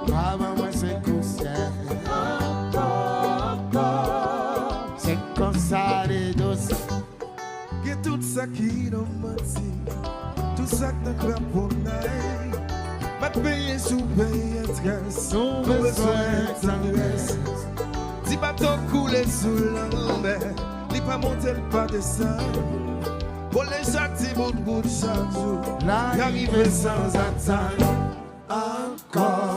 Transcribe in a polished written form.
Maman, moi c'est comme ça. C'est comme ça les dos. Get tout ça qui nous menti. Tout ça que nous croyons pour nous. Ma paye sous paye stress. Nous besoin tendresse. Si bateau coule sous la mer, il pas monter le pas descendre. Pour les chaque bout de chaque jour, l'arrivée sans attendre. Encore.